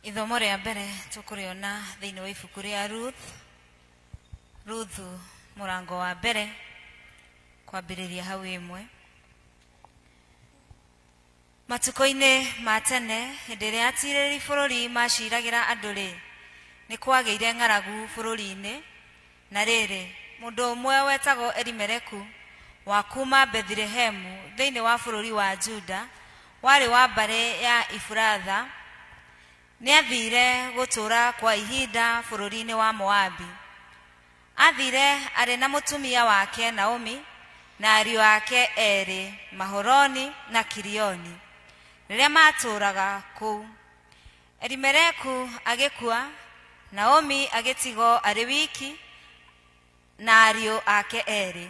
Ithomo rĩa mbere tũkũrĩona thĩinĩ wa ibuku rĩa Ruthu mũrango wa mbere kwambĩrĩria hau ĩmwe. Matukũ-inĩ ma tene hĩndĩ ĩrĩa atiirĩrĩri bũrũri maciragĩra andũ-rĩ, nĩ kwagĩire ng'aragu bũrũri-inĩ. Na rĩrĩ, mũndũ ũmwe wetagwo Elimeleku wa kuma Bethilehemu thĩinĩ wa bũrũri wa Juda, warĩ wa mbarĩ ya Iburatha, nĩ athire gũtũũra kwa ihinda bũrũri-inĩ wa Moabi. Athire arĩ na mũtumia wake Naomi na ariũ ake eerĩ, Maholoni na Kilioni, rĩrĩa matũũraga kũu. Elimeleku agĩkua, Naomi agĩtigwo arĩ wiki na ariũ ake eerĩ.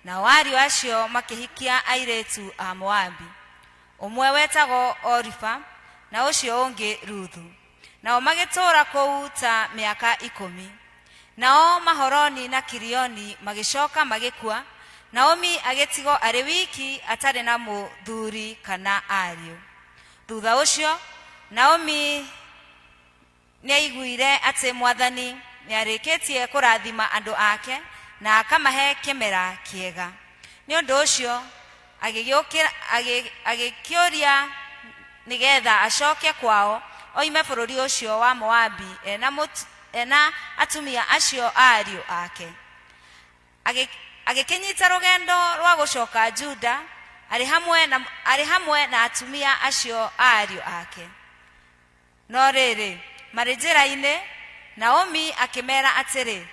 Nao ariũ acio makĩhikia airĩtu a Moabi, ũmwe wetagwo Orifa na ũcio ũngĩ Ruthu. Nao magĩtũũra kũu ta mĩaka 10. Nao Maholoni na Kilioni magĩcoka magĩkua, Naomi agĩtigwo arĩ wiki atarĩ na mũthuri kana ariũ. Thutha ũcio Naomi nĩaiguire atĩ Mwathani nĩarĩkĩtie kũrathima andũ ake na akamahe kĩmera kĩega. Nĩ ũndũ ũcio agĩkĩũria nĩgetha acoke kwao, oime bũrũri ũcio wa Moabi ena atumia acio ariũ ake. Agĩkĩnyita rũgendo rwa gũcoka Juda arĩ hamwe na atumia acio ariũ ake. No rĩrĩ, marĩ njĩra-inĩ, Naomi akĩmera atĩrĩ,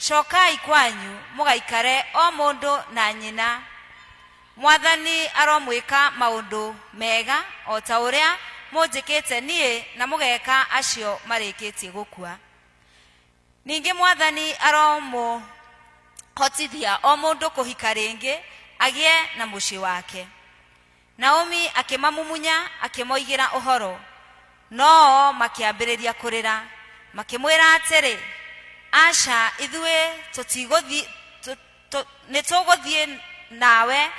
cokai kwanyu mũgaikare o mũndũ na nyina. Mwathani aromwĩka maũndũ mega o ta ũrĩa mũnjĩkĩte niĩ na mũgeka acio marĩkĩtie gũkua. Ningĩ Mwathani aromũhotithia o mũndũ kũhika rĩngĩ agĩe na mũciĩ wake. Naomi akĩmamumunya akĩmoigĩra ũhoro, no makĩambĩrĩria kũrĩra, makĩmwĩra atĩrĩ, aca, ithuĩ nĩtũgũthiĩ nawe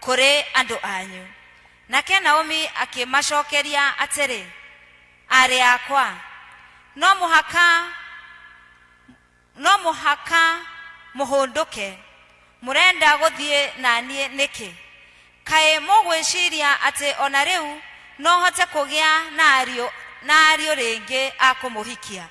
kũrĩ andũ anyu. Nake Naomi akĩmacokeria atĩrĩ, arĩ akwa, no mũhaka mũhũndũke, mũrenda gũthiĩ naniĩ nĩkĩ? Kaĩ mũgwĩciria atĩ ona rĩu no hote kũgĩa na ariũ rĩngĩ a kũmũhikia?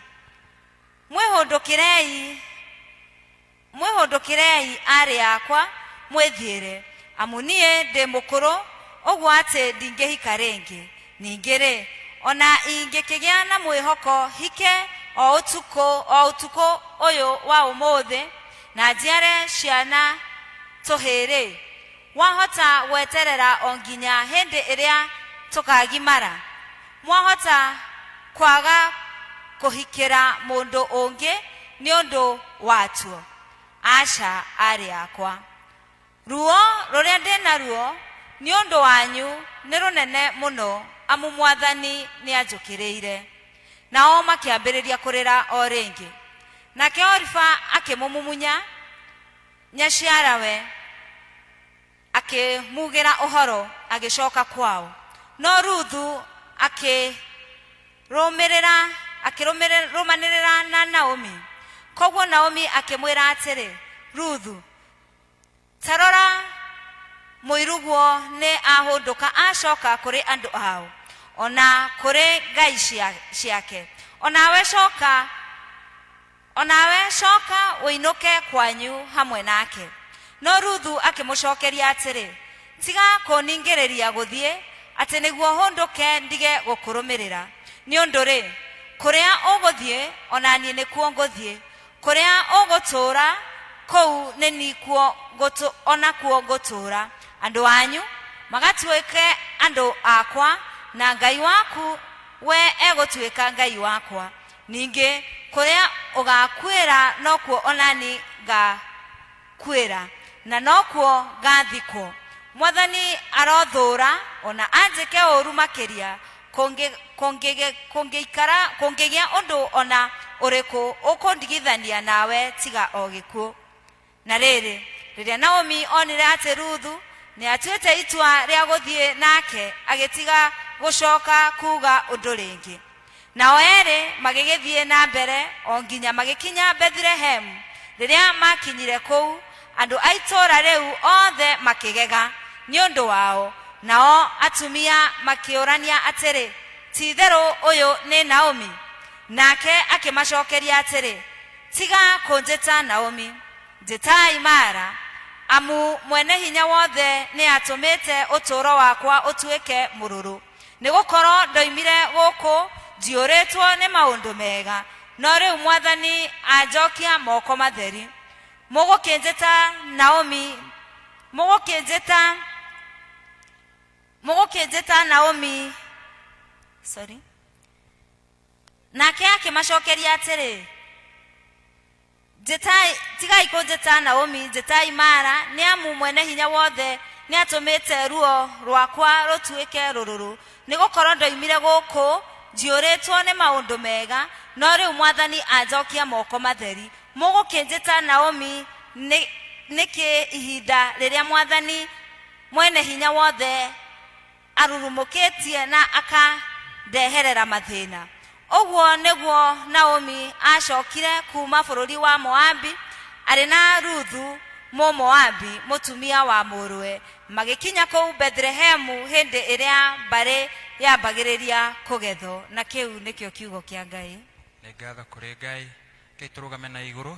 Mwĩhũndũkĩrei arĩ akwa, mwĩthiĩre, amu niĩ ndĩ mũkũrũ ũguo atĩ ndingĩhika rĩngĩ. Ningĩ-rĩ, ona ingĩkĩgĩa na mwĩhoko hike o ũtukũ ũyũ wa ũmũthĩ na njiare ciana tũhĩ-rĩ, wahota gweterera o nginya hĩndĩ ĩrĩa tũkagimara? Mwahota kwaga kũhikĩra mũndũ ũngĩ nĩ ũndũ watuo? Aca, arĩ akwa, ruo rũrĩa ndĩ naruo nĩ ũndũ wanyu nĩ rũnene mũno, amu Mwathani nĩanjũkĩrĩire. Nao makĩambĩrĩria kũrĩra o rĩngĩ. Nake Orifa akĩmũmumunya nyaciarawe, akĩmugĩra ũhoro, agĩcoka kwao. No Ruthu akĩrũmanĩrĩra na Naomi. Koguo Naomi akĩmwĩra atĩrĩ, Ruthu, ta rora, mũiruguo nĩ ahũndũka acoka kũrĩ andũ ao, ona kũrĩ ngai ciake. Onawe coka ũinũke kwanyu hamwe nake. No Ruthu akĩmũcokeria atĩrĩ, tiga kũningĩrĩria gũthiĩ, atĩ nĩguo hũndũke ndige gũkũrũmĩrĩra. Nĩ ũndũ-rĩ, kũrĩa ũgũthiĩ ona niĩ nĩkuo ngũthiĩ, kũrĩa ũgũtũũra kũu nĩ nikuo onakuo ngũtũũra. Andũ anyu magatuĩke andũ akwa, na Ngai waku we egũtuĩka Ngai wakwa. Ningĩ kũrĩa ũgakuĩra nokuo onani ngakuĩra, na nokuo ngathikwo. Mwathani arothũũra ona anjĩke ũũru makĩria, kũngĩgĩa ũndũ ona ũrĩkũ ũkũndigithania nawe tiga o gĩkuũ. Na rĩrĩ, rĩrĩa Naomi onire atĩ Ruthu nĩatuĩte itua rĩa gũthiĩ nake, agĩtiga gũcoka kuuga ũndũ rĩngĩ. nao eerĩ magĩgĩthiĩ na mbere o nginya magĩkinya Bethilehemu. Rĩrĩa makinyire kũu, andũ a itũũra rĩu othe makĩgega nĩ ũndũ wao, nao atumia makĩũrania atĩrĩ, ti-itherũ ũyũ nĩ Naomi? Nake akĩmacokeria atĩrĩ, tiga kũnjĩta Naomi, njĩtai Mara, amu mwene hinya wothe nĩ atũmĩte ũtũũro wakwa ũtuĩke mũrũrũ. Nĩgũkorwo ndoimire gũkũ njiyũrĩtwo nĩ maũndũ mega, no rĩu Mwathani anjokia moko matheri. Mũgũkĩnjĩta Naomi, Nake akĩmacokeria atĩrĩ, tigai kũnjĩta Naomi, njĩtai Mara, nĩ amu mwene hinya wothe nĩ atũmĩte ruo rwakwa rũtuĩke rũrũrũ. Nĩgũkorwo ndoimire gũkũ njiyũrĩtwo nĩ maũndũ mega, no rĩu Mwathani anjokia moko matheri. Mũgũkĩnjĩta Naomi nĩkĩ ihinda rĩrĩa Mwathani mwene hinya wothe arurumũkĩtie na akandeherera mathĩna. Ũguo nĩguo Naomi acokire kuma bũrũri wa Moabi, arĩ na Ruthu Moabi, mũtumia wa mũrũwe. Magĩkinya kũu Bethilehemu hĩndĩ ĩrĩa mbarĩ yambagĩrĩria kũgethwo. Na kĩu nĩkĩo kiugo kĩa Ngai. Nĩ ngatho kũrĩ Ngai. Kei tũrũgame na igũrũ.